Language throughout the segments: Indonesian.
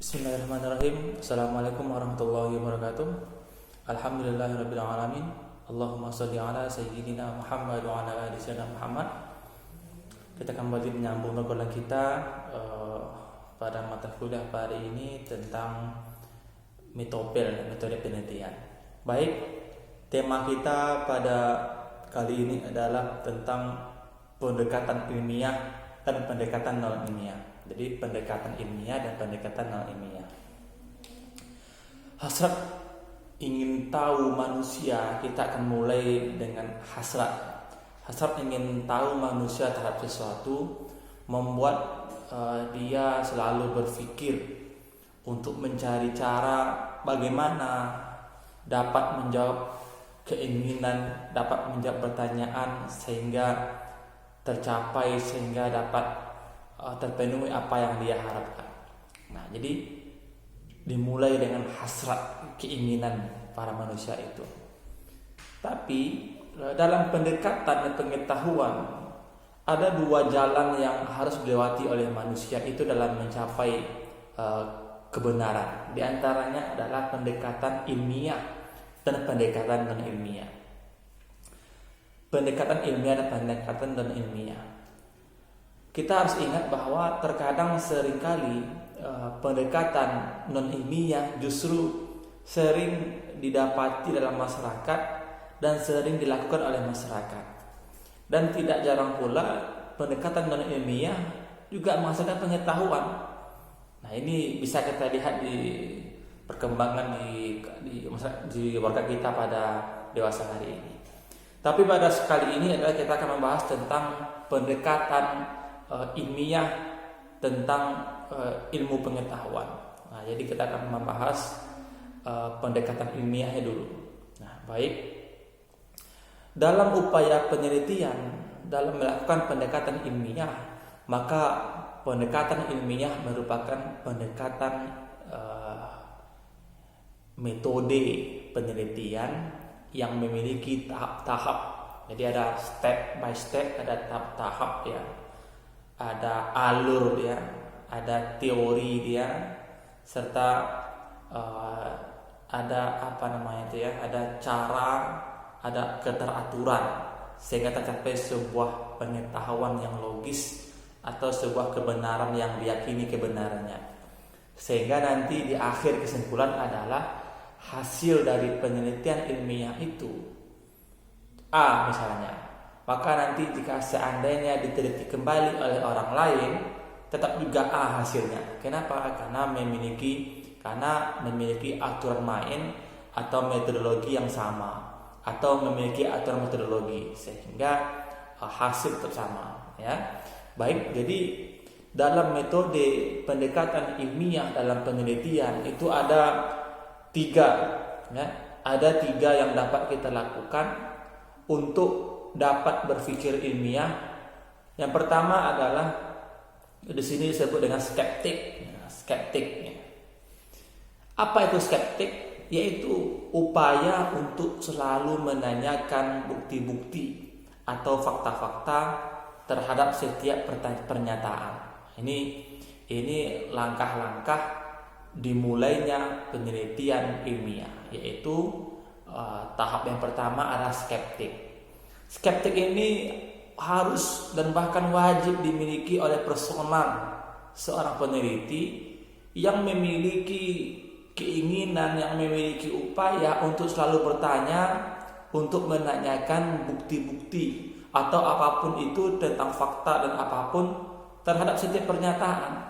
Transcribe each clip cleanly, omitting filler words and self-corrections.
Bismillahirrahmanirrahim. Assalamualaikum warahmatullahi wabarakatuh. Alhamdulillahirabbil alamin. Allahumma shalli ala sayyidina Muhammad wa ala ali sayyidina Muhammad. Kita kembali menyambung obrolan kita pada mata kuliah hari ini tentang metode penelitian. Baik, tema kita pada kali ini adalah tentang pendekatan ilmiah dan pendekatan non ilmiah. Jadi pendekatan ilmiah dan pendekatan non ilmiah. Hasrat ingin tahu manusia, kita akan mulai dengan hasrat. Hasrat ingin tahu manusia terhadap sesuatu membuat dia selalu berpikir untuk mencari cara bagaimana dapat menjawab keinginan, dapat menjawab pertanyaan sehingga tercapai, sehingga dapat terpenuhi apa yang dia harapkan. Nah, jadi dimulai dengan hasrat, keinginan para manusia itu. Tapi dalam pendekatan dan pengetahuan ada dua jalan yang harus dilewati oleh manusia itu dalam mencapai kebenaran. Di antaranya adalah pendekatan ilmiah dan pendekatan non ilmiah. Pendekatan ilmiah dan pendekatan non ilmiah. Kita harus ingat bahwa terkadang seringkali pendekatan non ilmiah justru sering didapati dalam masyarakat dan sering dilakukan oleh masyarakat. Dan tidak jarang pula pendekatan non ilmiah juga menghasilkan pengetahuan. Nah, ini bisa kita lihat di perkembangan di warga kita pada dewasa hari ini. Tapi pada sekali ini adalah kita akan membahas tentang pendekatan ilmiah tentang ilmu pengetahuan. Nah, jadi kita akan membahas pendekatan ilmiahnya dulu. Nah, baik. Dalam upaya penelitian, dalam melakukan pendekatan ilmiah, maka pendekatan ilmiah merupakan pendekatan metode penelitian yang memiliki tahap-tahap. Jadi ada step by step, ada tahap-tahap ya. Ada alur ya, ada teori dia, serta ada ada cara, ada keteraturan sehingga tercapai sebuah pengetahuan yang logis atau sebuah kebenaran yang diyakini kebenarannya. Sehingga nanti di akhir kesimpulan adalah hasil dari penelitian ilmiah itu A misalnya. Maka nanti jika seandainya diteliti kembali oleh orang lain, tetap juga A hasilnya. Kenapa? Karena memiliki aturan main atau metodologi yang sama, atau memiliki aturan metodologi sehingga hasil tetap sama. Ya, baik. Jadi dalam metode pendekatan ilmiah dalam penelitian itu ada tiga, ya, ada tiga yang dapat kita lakukan untuk dapat berpikir ilmiah. Yang pertama adalah di sini disebut dengan skeptik. Apa itu skeptik? Yaitu upaya untuk selalu menanyakan bukti-bukti atau fakta-fakta terhadap setiap pernyataan. Ini langkah-langkah dimulainya penelitian ilmiah, yaitu tahap yang pertama adalah skeptik. Skeptik ini harus dan bahkan wajib dimiliki oleh personal seorang peneliti yang memiliki keinginan, yang memiliki upaya untuk selalu bertanya, untuk menanyakan bukti-bukti atau apapun itu tentang fakta dan apapun terhadap setiap pernyataan.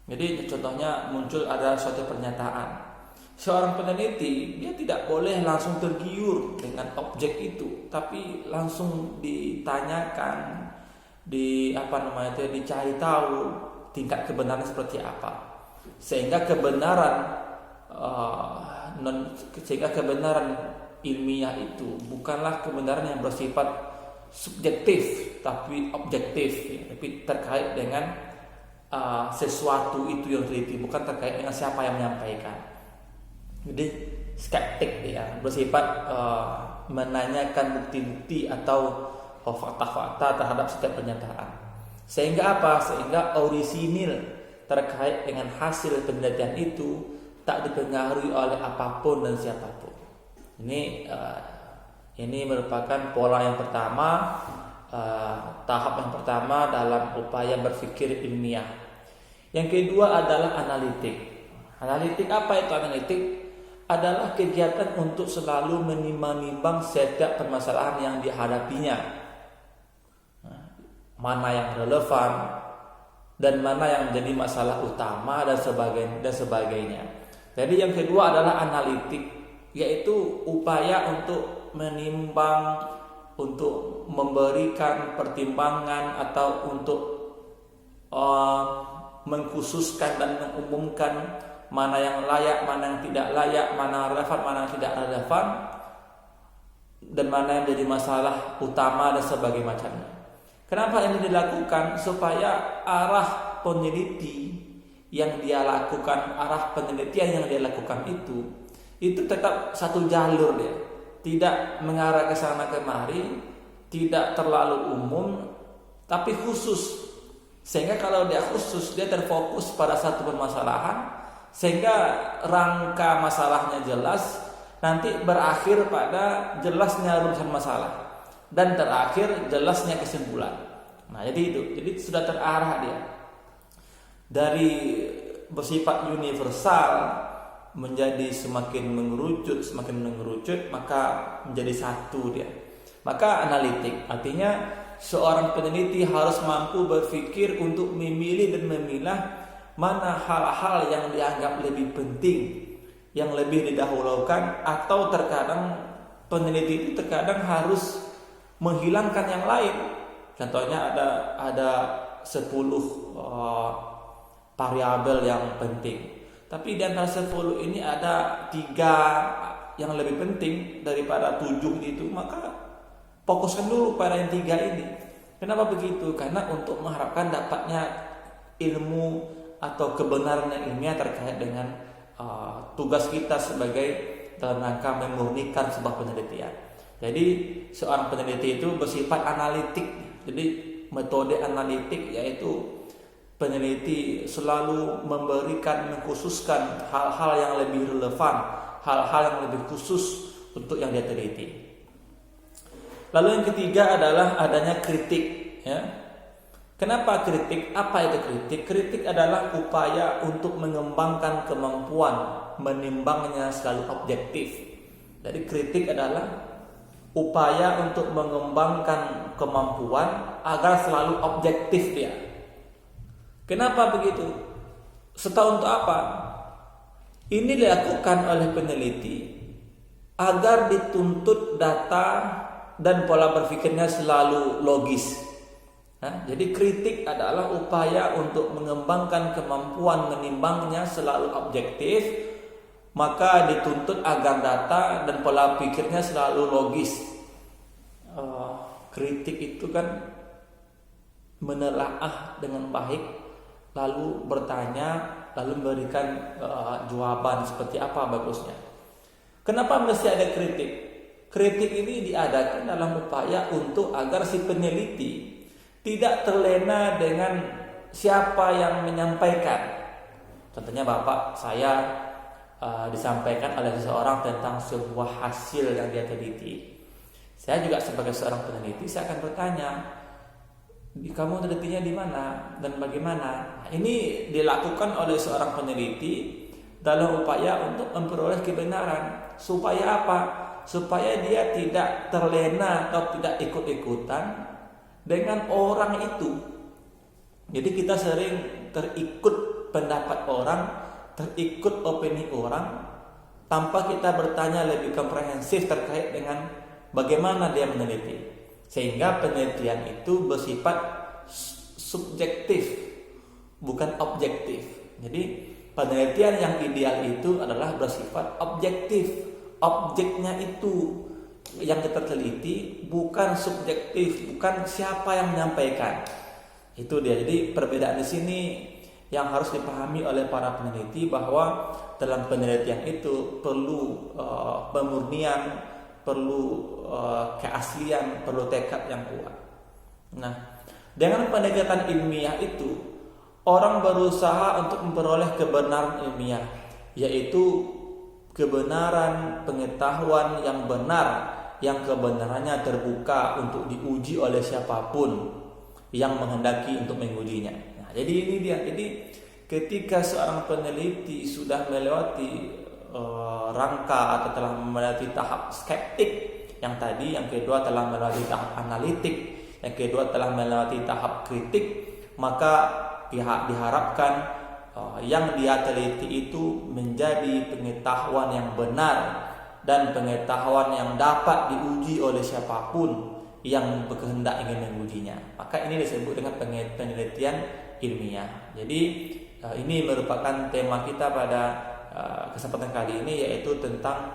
Jadi contohnya muncul ada suatu pernyataan. Seorang peneliti dia tidak boleh langsung tergiur dengan objek itu, tapi langsung ditanyakan, dicari tahu tingkat kebenaran seperti apa, sehingga kebenaran ilmiah itu bukanlah kebenaran yang bersifat subjektif tapi objektif, ya, tapi terkait dengan sesuatu itu yang teliti, bukan terkait dengan siapa yang menyampaikan. Jadi skeptik dia bersifat menanyakan bukti-bukti atau fakta-fakta terhadap setiap pernyataan. Sehingga apa? Sehingga orisinil terkait dengan hasil penelitian itu tak dipengaruhi oleh apapun dan siapapun. Ini merupakan pola yang pertama, tahap yang pertama dalam upaya berpikir ilmiah. Yang kedua adalah analitik. Analitik, apa itu analitik? Adalah kegiatan untuk selalu menimbang-nimbang setiap permasalahan yang dihadapinya. Mana yang relevan dan mana yang menjadi masalah utama dan sebagainya. Jadi yang kedua adalah analitik, yaitu upaya untuk menimbang, untuk memberikan pertimbangan atau untuk mengkhususkan dan mengumumkan mana yang layak, mana yang tidak layak, mana relevan, mana yang tidak relevan, dan mana yang menjadi masalah utama dan sebagainya macamnya. Kenapa ini dilakukan? Supaya arah penelitian yang dia lakukan itu tetap satu jalur dia, tidak mengarah ke sana kemari, tidak terlalu umum, tapi khusus. Sehingga kalau dia khusus, dia terfokus pada satu permasalahan, sehingga rangka masalahnya jelas, nanti berakhir pada jelasnya rumusan masalah, dan terakhir jelasnya kesimpulan. Nah, jadi sudah terarah dia dari bersifat universal menjadi semakin mengerucut, maka menjadi satu dia. Maka analitik artinya seorang peneliti harus mampu berpikir untuk memilih dan memilah mana hal-hal yang dianggap lebih penting, yang lebih didahulukan, atau terkadang peneliti itu terkadang harus menghilangkan yang lain. Contohnya ada 10 variabel yang penting, tapi di antara 10 ini ada 3 yang lebih penting daripada 7 itu, maka fokuskan dulu pada yang 3 ini. Kenapa begitu? Karena untuk mengharapkan dapatnya ilmu atau kebenaran ilmiah terkait dengan tugas kita sebagai dalam rangka memurnikan sebuah penelitian. Jadi seorang peneliti itu bersifat analitik. Jadi metode analitik yaitu peneliti selalu mengkhususkan hal-hal yang lebih relevan, hal-hal yang lebih khusus untuk yang dia teliti. Lalu yang ketiga adalah adanya kritik, ya. Kenapa kritik? Apa itu kritik? Kritik adalah upaya untuk mengembangkan kemampuan menimbangnya selalu objektif. Jadi kritik adalah upaya untuk mengembangkan kemampuan agar selalu objektif dia. Kenapa begitu? Serta untuk apa? Ini dilakukan oleh peneliti agar dituntut data dan pola berpikirnya selalu logis. Jadi kritik adalah upaya untuk mengembangkan kemampuan menimbangnya selalu objektif, maka dituntut agar data dan pola pikirnya selalu logis. Kritik itu kan menelaah dengan baik, lalu bertanya, lalu memberikan jawaban seperti apa bagusnya. Kenapa mesti ada kritik? Kritik ini diadakan dalam upaya untuk agar si peneliti tidak terlena dengan siapa yang menyampaikan. Contohnya bapak saya disampaikan oleh seseorang tentang sebuah hasil yang dia teliti. Saya juga sebagai seorang peneliti, saya akan bertanya, kamu telitinya di mana dan bagaimana? Ini dilakukan oleh seorang peneliti dalam upaya untuk memperoleh kebenaran. Supaya apa? Supaya dia tidak terlena atau tidak ikut-ikutan dengan orang itu. Jadi kita sering terikut pendapat orang, terikut opini orang, tanpa kita bertanya lebih komprehensif terkait dengan bagaimana dia meneliti. Sehingga penelitian itu bersifat subjektif, bukan objektif. Jadi penelitian yang ideal itu adalah bersifat objektif. Objeknya itu yang kita teliti, bukan subjektif, bukan siapa yang menyampaikan. Itu dia. Jadi perbedaan di sini yang harus dipahami oleh para peneliti, bahwa dalam penelitian itu perlu pemurnian, perlu keaslian, perlu tekad yang kuat. Nah, dengan pendekatan ilmiah itu orang berusaha untuk memperoleh kebenaran ilmiah, yaitu kebenaran pengetahuan yang benar, yang kebenarannya terbuka untuk diuji oleh siapapun yang menghendaki untuk mengujinya. Nah, jadi ini dia. Jadi ketika seorang peneliti sudah melewati rangka atau telah melewati tahap skeptik yang tadi, yang kedua telah melewati tahap analitik, yang kedua telah melewati tahap kritik, maka diharapkan yang dia teliti itu menjadi pengetahuan yang benar dan pengetahuan yang dapat diuji oleh siapapun yang berkehendak ingin mengujinya. Maka ini disebut dengan penelitian ilmiah. Jadi ini merupakan tema kita pada kesempatan kali ini, yaitu tentang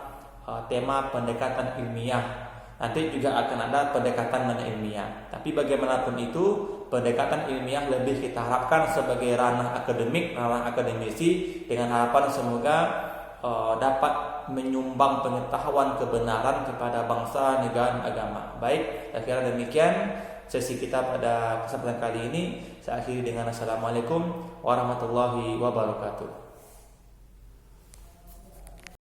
tema pendekatan ilmiah. Nanti juga akan ada pendekatan non-ilmiah. Tapi bagaimanapun itu, pendekatan ilmiah lebih kita harapkan sebagai ranah akademik, ranah akademisi, dengan harapan semoga dapat menyumbang pengetahuan kebenaran kepada bangsa, negara, dan agama. Baik, saya kira demikian sesi kita pada kesempatan kali ini. Saya akhiri dengan Assalamualaikum warahmatullahi wabarakatuh.